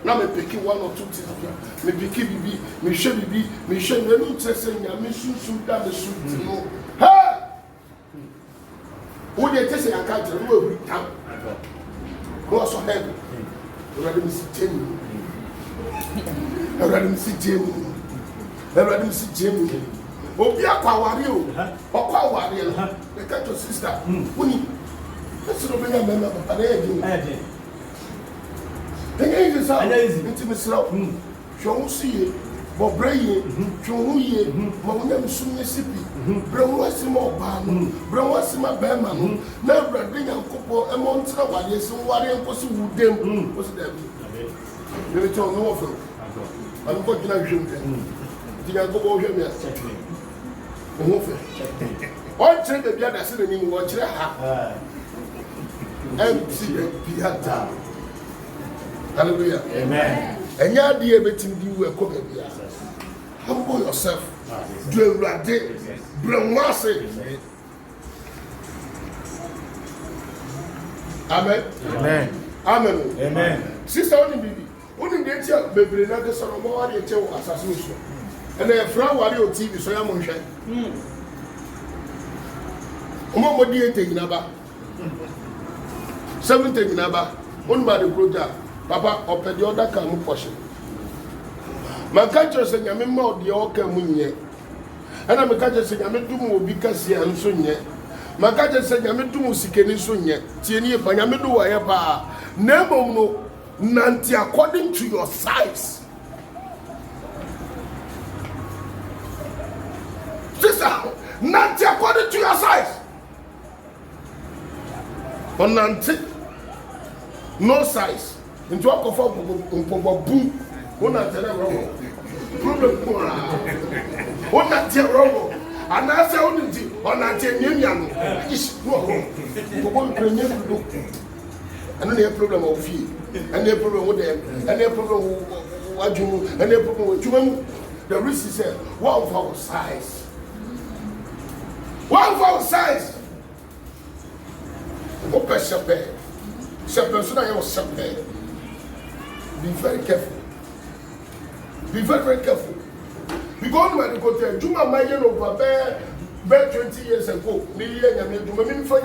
Now me pick one or two things. Me pick bibi, me share bibi, me share me no say nyame sunsun da me sun no. Ha! Who dey say aka tell no we tam. No so heavy. Already me see Jemu. Already me see Jemu. Already me see Jemu. Obi akwa ware o. Okwa ware no. The catch your sister. Woni. Let's no bring a member papa dey. It's easy, it's easy. Show see, but brain, show ye, Mona Mississippi, Brown was more balm, Brown was my bearman, never bring a couple a month of what is what possible with them was them. Maybe told no of them. I'm going to drink them. Did I go over here? One train the beer that's in the new watch. Empty the beer. Hallelujah. Amen. And you are the ability to work. Humble yourself. Do a rade. Bring mercy. Amen. Amen. Amen. Amen. Sister, only baby. Only the teacher, baby, not the son of my assassination. And the flower warrior TV, so I'm on shine. Omo modi ente ginaba. 70 ginaba. On by the brother. Papa, open the other can portion. My catcher said, "Yammy more the old camunia." And I'm a catcher saying, "Yammy do more because and soon yet." My catcher said, "Yammy do more sick and soon yet." Tieni, Panyammy do I have never no nanti according to your size. Sister, nanti according to your size. On nanti, no size. Into a coffee boom, one at the row. Problem, one at the row. And I say only on a 10 million is one premium. And then a problem of fee, and a problem with them, and a problem what you, and a problem with you. The risk is one of our size. One of our size. Open shepherd. Shepherd, so I was shepherd. Be very careful. Be very, very careful. Because when you go to Juma Mayan over there 20 years ago, me from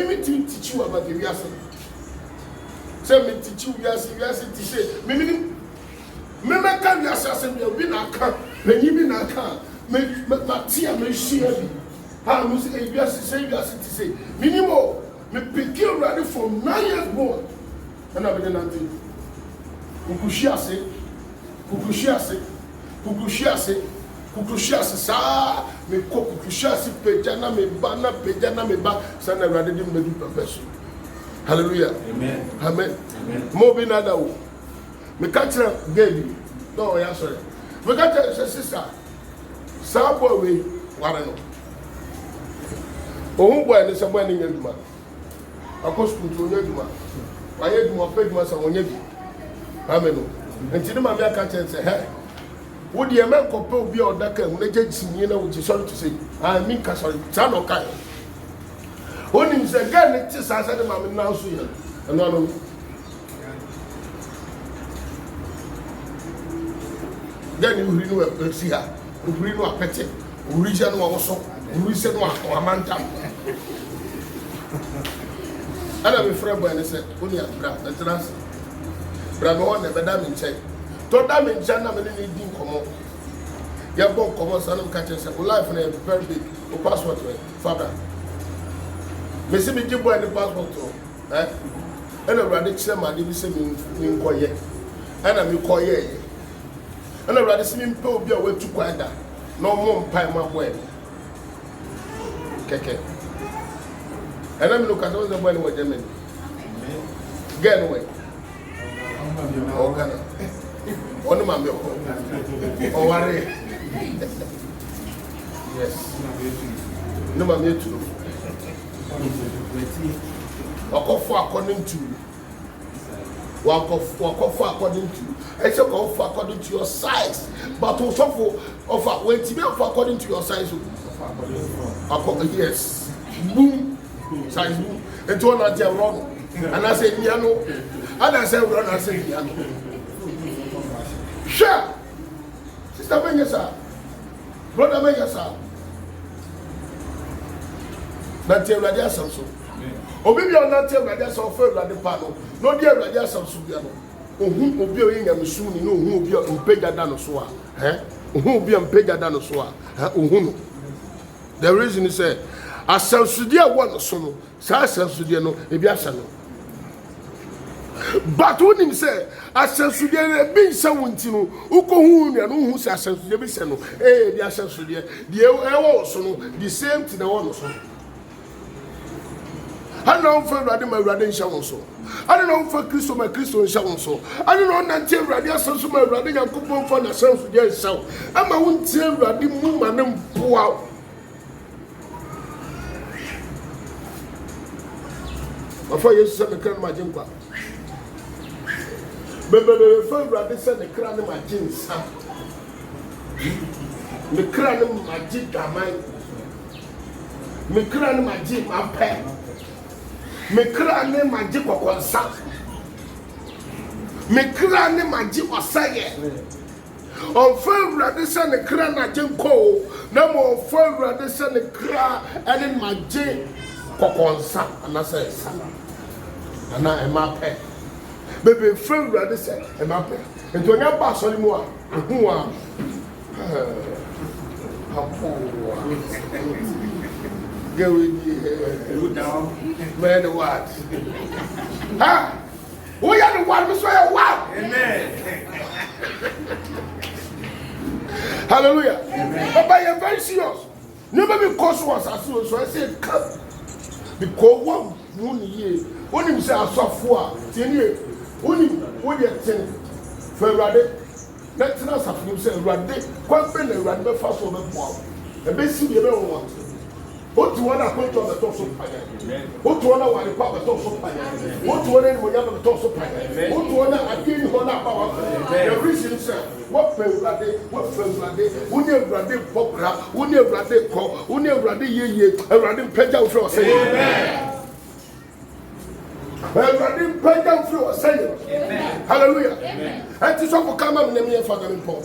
me teach you about the Yasi. Say me teach you Yasi to say, me can Yasi, you win a car, when you win a car, make Matia, me see. I must say, Yasi to say, minimum, me pick you ready for 9 years more. And I've been nothing. Kukushiase, sa me kukushiase pejana me ba sana rather than me do profession. Hallelujah. Amen. Amen. Amen. Mo be nada wo. Me catch baby. No, yeah, sorry. Me catch sister. Sa boy we ware no. Oh boy, ne sa boy ne nyaduma. Akọ school to nyaduma. I had more paid myself on you. Amen. And to the man, I can't say, hey, would the American people be on that kind when they just you know, which is sorry to say, I mean, sorry, Tano Kai. When he said, again, it is as I said, I'm now so young. And I don't then you renew a see her, you renew a petty, region also, reason one or a man. And I'm a friend when I said, only a brother, that's us. Brother, one never done in check. Told them in China, many didn't come up. Your book comes on catches a life and a very big passport, father. Missy me give boy the passport, eh? And a radical man didn't say me in quiet. And I'm quiet. And a radical me people be away to quiet. No more pie my boy. Keke. And I'm looking at those the money with them. Get away. Oh, Ghana. On my milk. Oh, worry. Yes. No, my milk too. Walk off according to. Walk off according to. Except off according to your size. But also for offer when to be according to your size. Yes. Boom. Size boom. And to another wrong. And I said, Yano. Ada say we na say ya no. Sure. Sister Benyasa. Brother Benyasa. Na tie Awurade asam so. Obi bi on na tie Awurade asam for Awurade pa no. No die Awurade asam so bia no. Ohun obi o yenya mesu ni no ohun obi o mpega da no so a. Ohun obi o mpega da no so a. Ohun no. The reason is say asensudie a won so no. Sa asensudie no ebi asa no. But when him say asensudie be nsa wonti no ukohu nua no hu say asensudie be se no di asensudie di ewo so no the same thing na won so. I don't know for Radin my Radin Shawon so. I don't know for Christo my Christo and Shawon so. I don't know until Radia Sansu my Radin and Coupon for the Sans of the South. I'm a won't tell Radin Moon and pour out. Before you said the crown my jumper. But before Radin said the crown of my jeans. The crown of my jig are mine. The crown of my jig, my pen. Me kra ne maji kokonsa me kra ne maji osaye on fa Awurade se ne kra na jenko na mo fa Awurade se ne kra ene maji kokonsa ana se sa ana e ma pe bebe fa Awurade se e ma pe ento nya ba so ni mu a hu a go in down. Man, what? Huh? We are the one who say wow. Amen. Hallelujah. Amen. But I am very serious. Never because was as so I said, come. Because one year, when you say I saw 4, 10 years, when you think for Radde, let's not have you say Radde, quite been a Radde fast over the wall. The best thing you ever want. What do you want to put on the top of fire? What do you want to put on the top of fire? What do you want to put on the top of fire? What do you want to again hold up our the reason is what Radde, what Radde, who never Radde Popra, who never Radde Co, who never Radde Ye, and Radde Peja for say, Radde Peja for say, hallelujah. And to some come up and Father in Paul.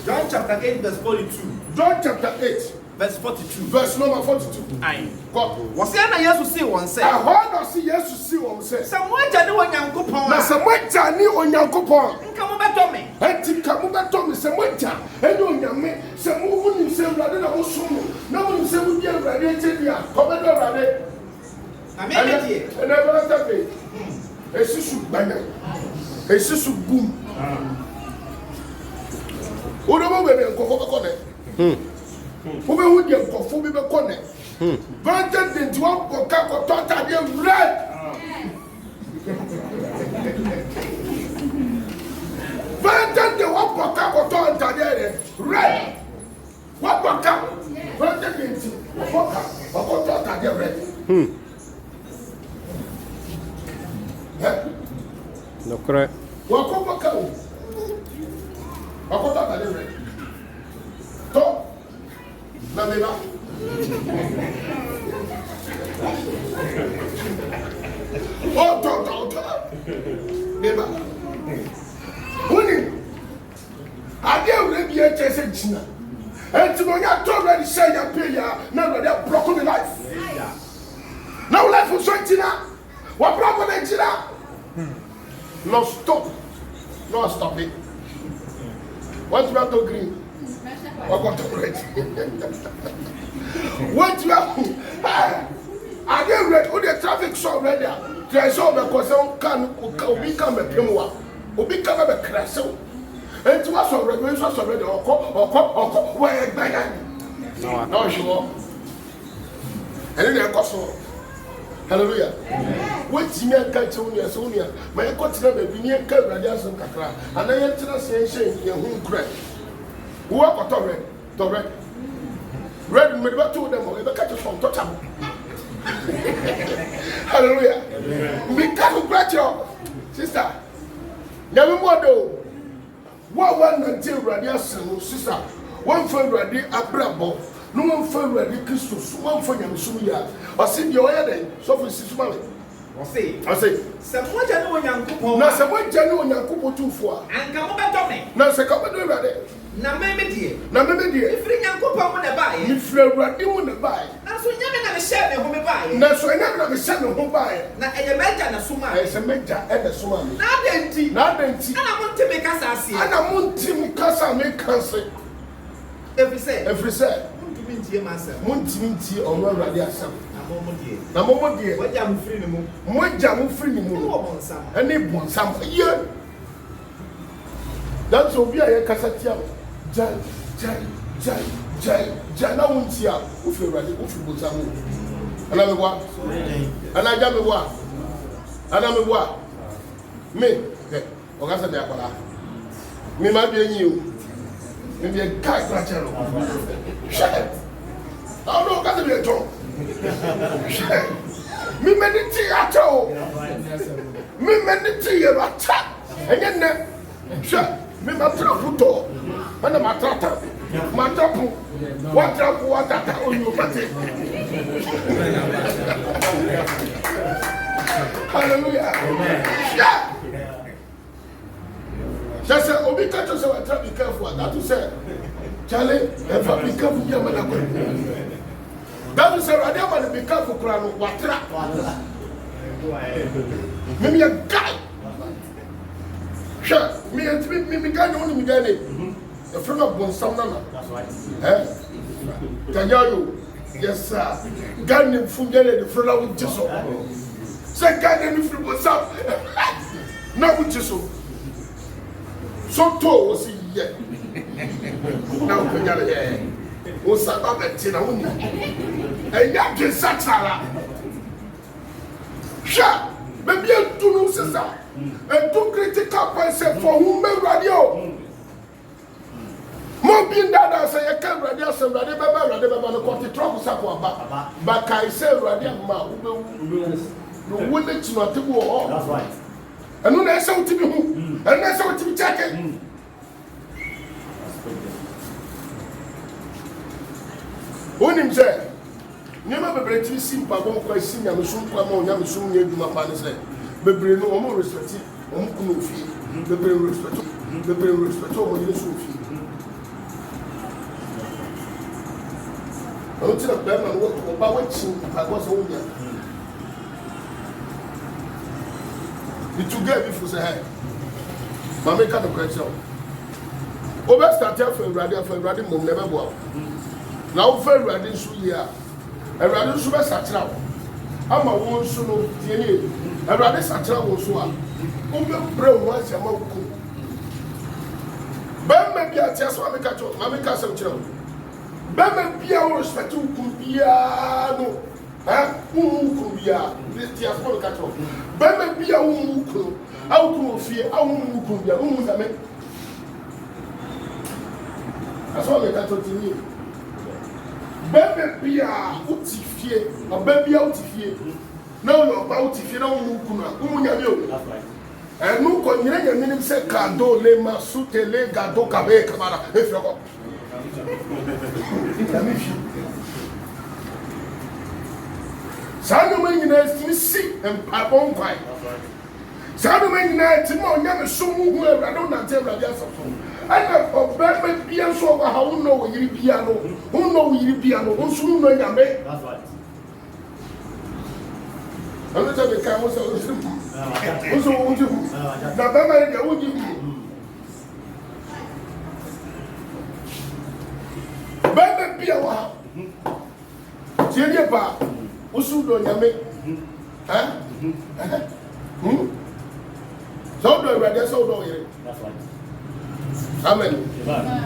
John chapter 8, verse 42. John chapter 8. Verse 42. Verse number 42. Aye. God. Was there na Jesus see one say? I heard us see Jesus see one say. Someone jani onyankopon. Na someone jani onyankopon. Nka mo beto me. Enti ka mo beto me someone ja. Eni onyame se mo woni se Awurade na mo som. Na woni se mo bi Awurade etia. Ko beto Awurade. Na me etie. Na be ta be. Esisu gbanya. Esisu boom. Odo mo be nkofo be kone. Who be with your coffee be connect? Vantage into one coca tota de red. Vantage the one coca tota de red. What coca? Vantage into coca tota de red. No correct. What coca? What tota de red. Top. Na meba. Oh, don't. Meba. Woni. Ade awrebi e chese china. Enti no ya to ready say ya pay ya na ready block the life. Now life is so china. What problem is china? No stop. No stop it. What you have to green? What got to red? What you have? I get red. All the traffic so red there. There's all because some can become a pimwa. Or become a crash. And to us already, we was already or where no sure. And then I got so. Hallelujah. What you mean? Catch on your Sonia. My coach never be near Radias and Kakra. And I enter a saying, your home crack. Who are got red? To red. Red, me never told them, they catch us from touchable. Hallelujah. Me can't grant your sister. Never more though. What one until Radias, sister? One for Radi Abrabo. No one for Radi Christus, one for Yamsuya. Or sing your head, so for 6 months. I say, someone no Yankupon. now someone genuine Yankupo 2 4. And come over me. Now, second, do Na maybe dear. now, maybe dear, If you Yankupon want to buy it, if you're ready, want to buy. and so you're going to share the home buy. Now, so I never send who buy. Now, a major and a suma. There's a major and a suman. Now, then, Now, then, and I want to make us ask you. and I want Tim Casa make cancel. Every say, Every say, you mean to myself. Munti or no ready as some. Na Momo dear, what I'm free no more. Moja free No moon. one some. And they want some year. That's will be a Cassatia. Jai, now won't see if you're ready, if you will some. And I'm a what? And I jam a what? And I'm a what? Me, or as a diapola. Me might be you. Maybe a guy, shut up. I don't got to be a joke. Me meditate at all. Me meditate at all. And then, sure, me matra puto. And I'm a trata. Matapu. What up, what at all you pate. Hallelujah. Yeah. Just say, Obi Kato say, I try to be careful. That to say, Charlie, if I be careful, you're going to that is a radio be careful, Krano, Watra. Maybe a guy. Sure, me and me guy only me guy. The friend of Bonsam. That's right. Eh? Kanyayo. Yes, sir. Ghana Fungele, the friend of Jiso. Say Ghana from Bonsam. Now with Jiso. So tall was he yet. Now Kanyala. Osaba betina woni enya dwe satara sha bebi edunu sesa edu critical point for whom radio mo bin dada say e ka radio say radio baba no ko ti trouble sako aba ba kai say radio ma ubewu no wole tinu atebu o that's right enu na ese utibi hu enu na ese utibi cheke onim say nyama bebre ti simpa bon kwa sinya mesum kwa ma onya mesum nya duma pa ne say bebre no omo respect omo kuno fi bebre respect omo ni so fi o ti na be ma no ko ba wachi pa go so onya itu get before say hey ma make the question o be start for radio mom never go now for radio so here radio so be satira ama won so no tie ni radio satira won so a o be bre won asema ku ba me bia tia so ameka cho ma meka so kire ba me bia o respect ku bia no ku bia tia so ameka cho ba me bia o ku au ku fie au ku bia o mu na me aso ameka cho ti ni baby bia utifie o baby utifie na o ba utifie na o kuna umunya bi o enu ko nyire nya minim se kado le masute le gado kabe kamara efroko sanu manyina si empabon kwai sanu manyina ti mo nya me sumu hu awrado na te awrado asofo ana obebe bia so wa ha unno wo yiri bia no unsu no nyame that's right ana ta be ka mo so unju na ba ma ya unju bebe bia wa tiye ba unsu no nyame so do ready so do yiri that's right amen.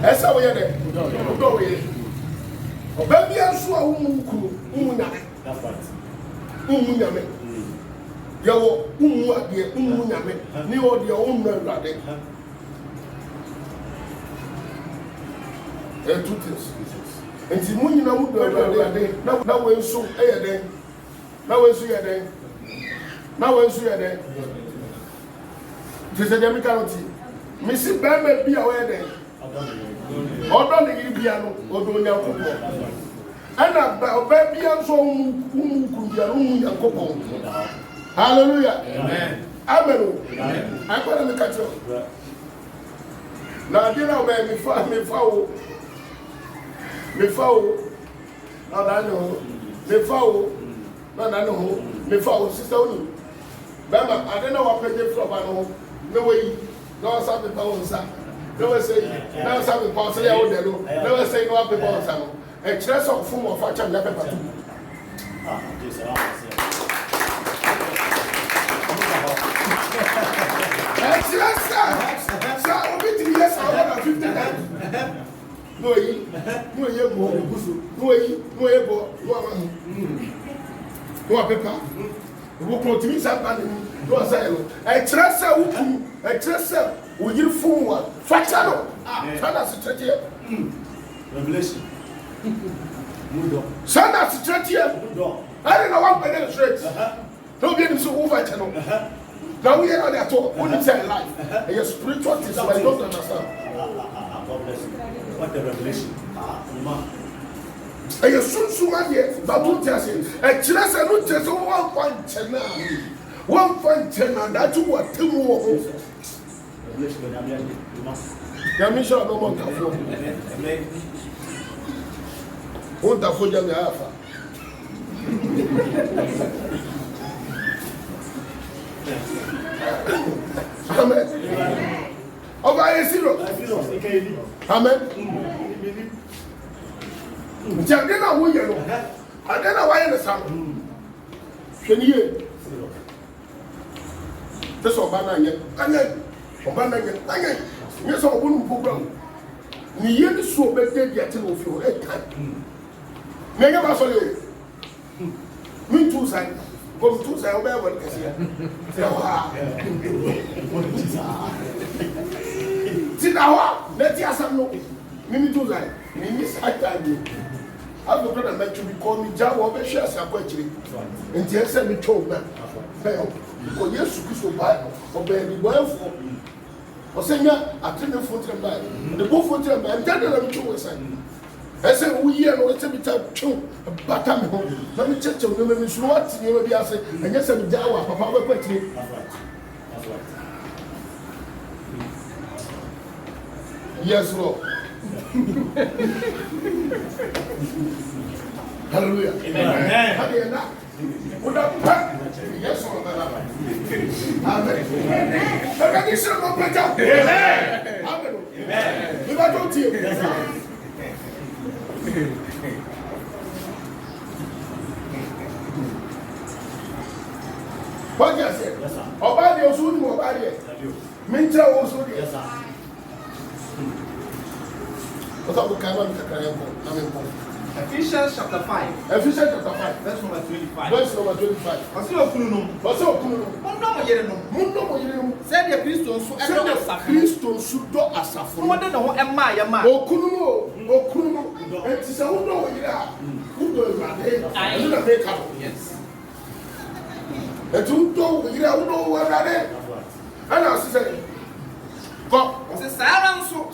Esa wo ye de. Do wo ye. Oba bia so a wo ku nyame. That's right. Nyame. Ya wo ade nyame. Ni o de o mu awrade. Two things. Enti mu nyina mu do awrade. Na wo enso eye den. Na wo enso ye den. Jese dem kanoti. Missy Bama be aware then. Odo ne yiri bia no odo nyankopon. Ana ba baby an so kunbia no nyankopon. Hallelujah. Amen. Amen. Amen. I'm going to catch you. Now, dinner where me foul. Now I know. Me foul. Now I know. Me foul. Sister Oni. Bema, I don't know what pay from. I know. No way. No something power sir. Never say. No something power say I would do. Never say no people on some. A trace of form of fashion never pass. Excellent, sir. Sir, I'll be 3 years, 50 times. No, you go, no paper. Who put me something? No, a tracer, a tracer, will you fool one? Factor, Father's Revelation. Sunday, 30 years. I don't know what penny straight. Don't get him so over channel. Now we are not at all. What is your life? And your spiritual things, so I don't understand. God bless you. What the revelation? And your soon here, but don't tell you. A chance and not just 1.10. 1.10, that's what 2 more. Revelation. Yamisha no more. Won't afford them alpha. Amen. Over a zero. Amen. Jardina who you know. I don't know why in the sun. Can you? This one banana yet. Yes, I wouldn't program. Near so bad yet of your head time. Mega Basolio. Me too, side. Come to say, I'll bear what I say. Sit down, let us know. Mimi too, like, Mimi side. I've got a man to be called me Java or shares a question. And just send me told that. Because yes, you could Bible or baby boy for. Or saying, I think the foot and back. The both foot and back, and tell them to us. I said, we hear no attempt to but I'm home. Let me check your women, Miss What, you will be asking, and yes, I'm Jawa, Papa, that's right. Yes, Lord. Hallelujah. Amen. Hallelujah. Yes, Lord. Amen. Amen. What you say? Obadi osuni mo obadi. Mintra osuni. Yes sir. What's up with Kaiwan Kakayanko? Ephesians chapter 5. Ephesians chapter 5. Verse number 25. Verse number 25. What's your kunum? What's up, Kunu? Mundo mo yere. Said the Christ on so edo asafo. Kristo sudo asafo. Mo de no emma ya ma. Okunu. Enti se wo no yere a. Udo Ewurade. Enu na make up. Yes. Enti udo yere a udo Ewurade. Ana asise. Go. Se Sarah nso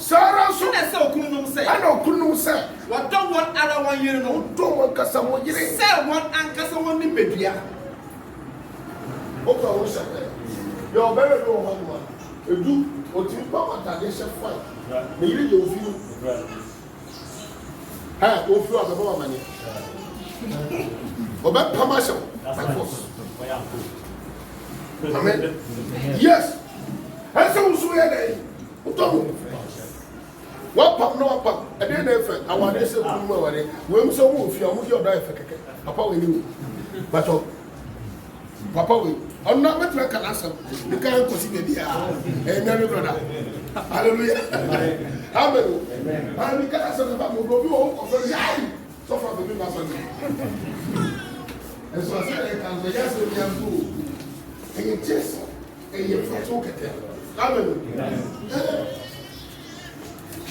na se okunum se. Ana okunu se. What don't want other one year no. Do won kasa mo yere. Say one ankasa one ni bedua. Oka wo se. Yo bere do ho ma. Edu oti pa matade she fine. Na yere je ofi. Ha, ofi o be ba mani. Oba pamasho. By force. Amen. Yes. Ese usu ye dey. Utomo. What pap no pap. E dey na efe. Awade se kunu ma wade. We so wo ofi o mo di odo efe keke. Papa we ni. But Papa we. I'm not going to answer. You can't consider the amen, brother. Hallelujah. Amen. And we can't answer the family. We will offer the eye. So far, we do not answer. And so I said, I can say, yes, we can do. And you just, and you for talk at them. Amen.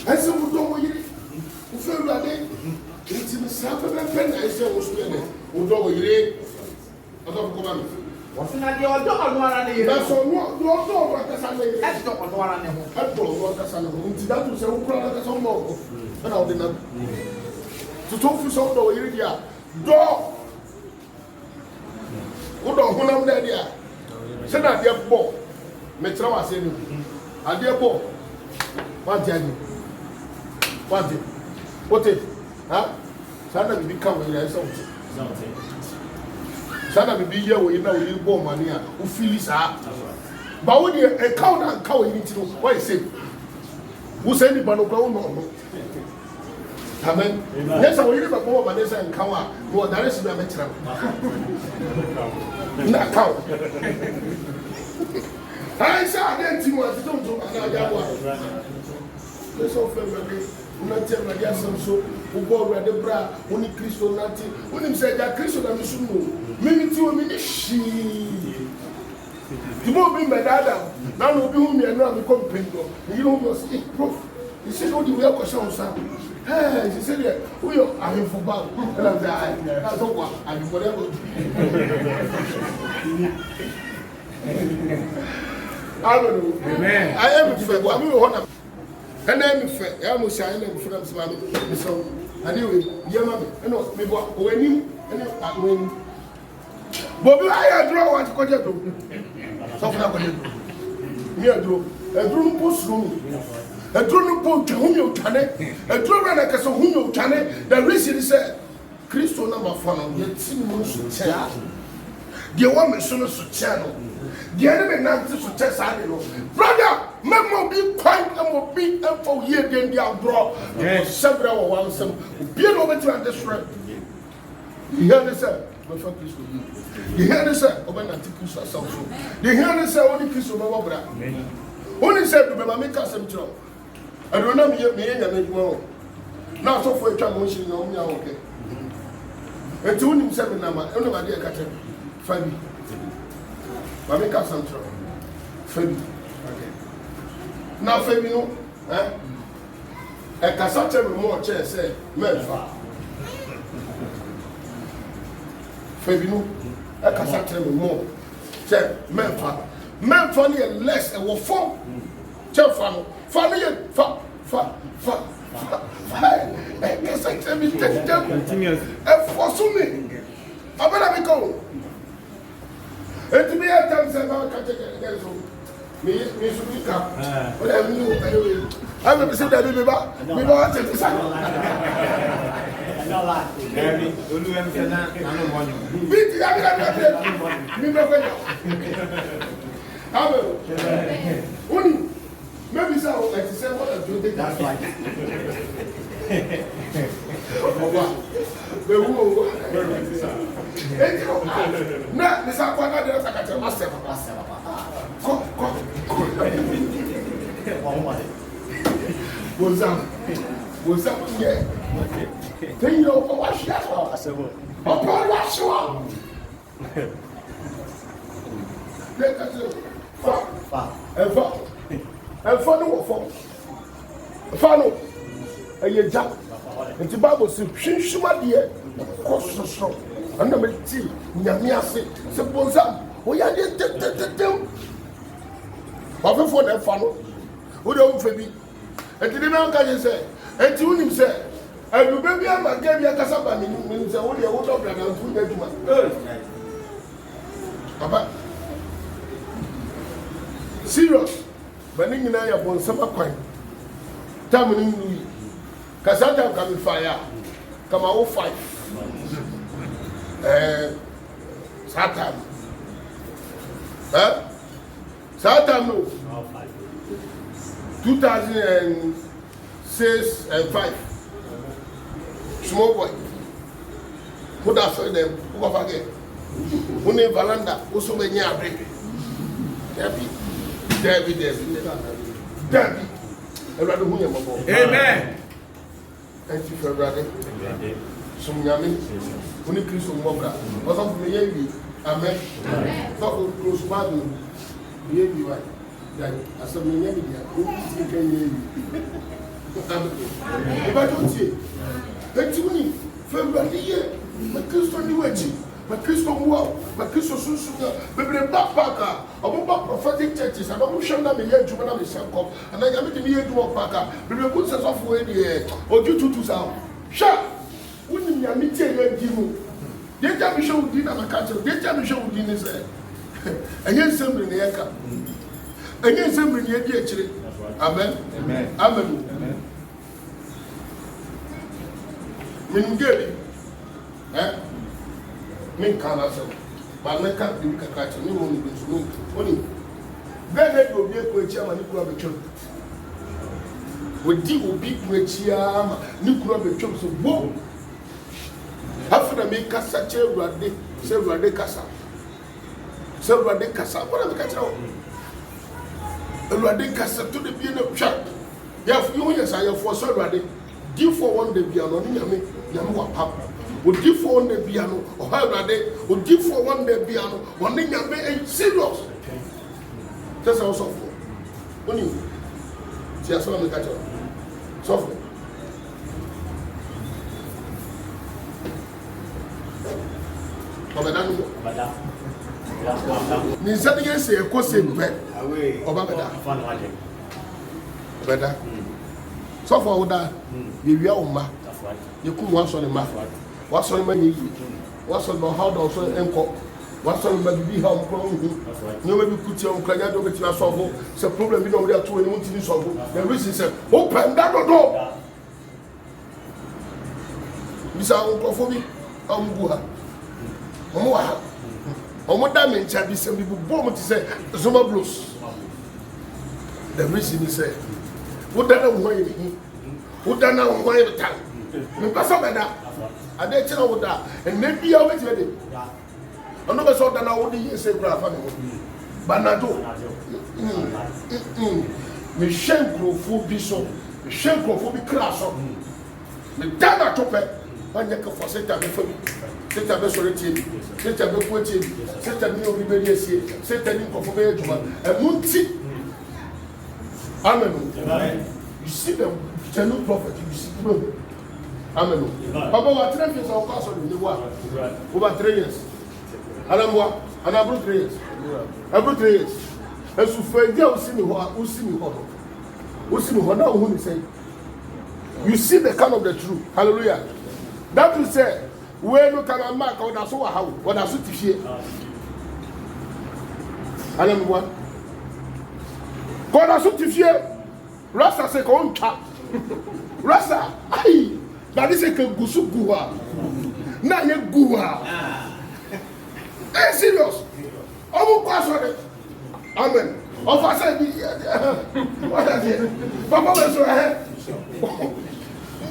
And so we don't want you. We feel that it's in the south of the pen. I said, we don't want you. I don't come. What's not the order on one and the That's all. You also want to say, that's not on one and the home. I don't want to say, that will say, who cried at some more. And I'll dinner. To talk to some door, you hear, door. Who don't want them there? Send a dear ball. Metra was saying, a dear ball. What did you? What did? What it? Huh? Sana be coming there something. Sana be here where you know you go money who feel is up. But when you a cow and cow you need to know what is it? Who said it, but no ground no. Amen. Yes, I will never go over this and cow. No, there is no better. Not cow. I said, I didn't see what you don't do. Let's offer you. Unati Maria Samso, Ubo Radebra, Uni Christo Nati, Unim said that Christo Namisuno, Minity or Minishi. You won't be my dad, now will be whom you are not become Pinto. You know, was it proof. He said, what do you have question, son? Hey, she said, we are in for bad. And I'm there, that's all what I'm whatever. I don't know. Amen. I am what we want. And then I almost shine and from Swami. So, anyway, dear mammy, and no, maybe when you and when Bobby, I draw what you could do. Something I could do. Here, drew a drone post room, a drone post to whom you can, a drone like a so whom you can. The reason is said, Christo number found, yet seen most to tell. The woman soon to channel. The enemy not to test. Brother, Memo be quite and will be for year then they are brought several ones some be over to understand. You hear this, sir? You hear this, sir? Open articles or something. You hear this, sir? Only Christ over Bra. Only said to make us some trouble. I don't know me and more. Now, so for a trouble, she know me okay. And to him 7 number, nobody got him. Fabi. Mamika Central. Fabi. Okay. Now, Fabi, no, eh? A Cassette more chair say, Melfa. Fabi, no, a Cassette more. Say, Melfa. Melfa near less and will fall. Tell Fano. Funny, fa. A Cassette me take them. Continuous. And for me. I better be going. And to me, I tell them about catching me should be come. But I knew anyway. I will say that we want to decide. Maybe so, like you said, what I do, that's right. Now, this is what I do. What's up? Yeah. Then you know what she has. And the Bible says, Shuma dear, cross the strong. And the tea, Yamiasi, suppose we are dead. But for that funnel, who don't for me. And the man can say, and to him say, and you baby, I'm a gave you a cassava, means only a wood of and 2 days. Papa, serious, but in I upon summer coin. Taming Louis. Cassandra come fire. Come out 5. Satan. Satan no. 2006 and 5. Small boy. Who that for them? Who go forget? Who name Valanda? Who so many are breaking? Debbie. Amen. Thank you for brother. Some yummy. Only Christian Moga. What's up for me? Amen. Talk of close partner. Baby, why? That as some yummy. Who can hear you? If I don't see it, that's only February. My Christian new wedding. My Christian wow. My Christian Susuka. Baby, backpacker. About prophetic churches. I don't show them here to another circle. And I am in here to walk back. Baby, put us off way there. Or due to sound. Sure. Wouldn't you meet here? They tell me show dinner. My catcher. They tell me show dinner. ɛnyɛ nsɛm ne yɛka ɛnyɛ nsɛm ne yɛdi akyire amen amen mengeli menka na sɛm ba meka bibi kakra kyɛ ne mo ne nso no oni bɛɛ na de obi ekɔ akyi ama ne kura betwam wodi obi kɔ akyi ama ne kura betwam so bo afuna me kasa kyerɛ Awurade sɛ Awurade kasa sɛ Awurade kasa wona me ka kyerɛ wo Awurade kasa to de bi na twa yɛfo yo yɛ sa yɛfo sɛ Awurade di for one day bia no ne nyame wa pap odi for one day bia no o ha Awurade odi for one day bia no wɔne nyame serious sɛ sɛ wo sɔfo oni ti asɛm me ka kyerɛ sɔfo ọbẹ̀dá nínú. ní nsẹ́ni yẹn sè é kó sè bẹ́ẹ̀ ọba bẹ̀dá ọbẹ̀dá sọ́fọ̀ ọ̀dà yẹ̀wì àwọn ọ̀ma yẹ̀kú mu asọ̀ ni ma wàásọ̀ ni ma yẹ yìí wàásọ̀ ni ma ọ̀há ọ̀dà ọ̀sọ̀ ẹ̀ńkọ̀ wàásọ̀ ni ma bìbí ha ọ̀mukọ̀ ọ̀hún ní ọmọ bí kùtì ọ̀mukọ̀ ẹ̀yà dọ̀bẹ̀ tìǹà sọ̀fọ̀ sẹ problem bi náà wọ́n yà tó ẹni wọ́n ti ní sọ̀fọ̀ yẹ reason sẹ ó pẹ̀ ń dá dọ̀dọ̀ bisa nkurɔfoɔ bi a wɔn gu ha wɔn wɔ ha wɔn da me nkyɛn bi sɛ bi bɔ wɔn ti sɛ zoma blues the reason is sɛ woda na wɔn yɛ hi woda na wɔn yɛ tan nkasa bɛda ade kyerɛ woda ɛnɛ bia wɔbɛti bɛ de ɔno bɛ sɛ ɔda na wɔde yɛ sɛ kura afa ne ho banado mehwɛ nkurɔfoɔ bi so mehwɛ nkurɔfoɔ bi kra so meda na to pɛ wanyɛ kɛfɔ sɛta bɛfa bi sɛta bɛsɔre tie bi sɛta bɛfua tie bi sɛta bi ne obi bɛdi asie sɛta ne nkɔfo bɛyɛ adwuma ɛmu nti amen you see the genuine prophet you see no amen papa wa 3 years ɔkɔ asɔre ne wa over 3 years anamboa anabro 3 years abro 3 years ɛsufo edi a osi ne hɔ no osi ne hɔ na ohun ne sɛ you see the kind of the truth hallelujah that is say we no can mark or that so how or that so tifie hallelujah God that so tifie rasta say ko ntwa rasta ai that is say ke gusu guwa na ye guwa serious omo kwa so de amen of us say what is it papa we so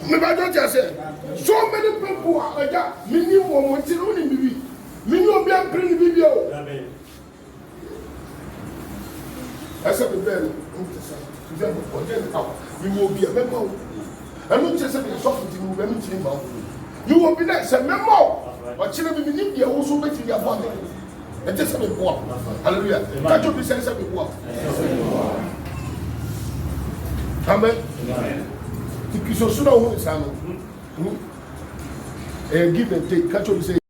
me ba do just say so many people are ja mini wo ti no ni bibi mini obi an prin bibi o asa be be no ntesa je bo je ta mi wo bi me ma o anu che se be so futi mi wo mi ti ma o you will be nice me ma o chire bi ni dia wo so be ti ya bo me e je se be bo hallelujah ka jo bi se be bo amen Tikisosuna who is give and take. Catch what you say.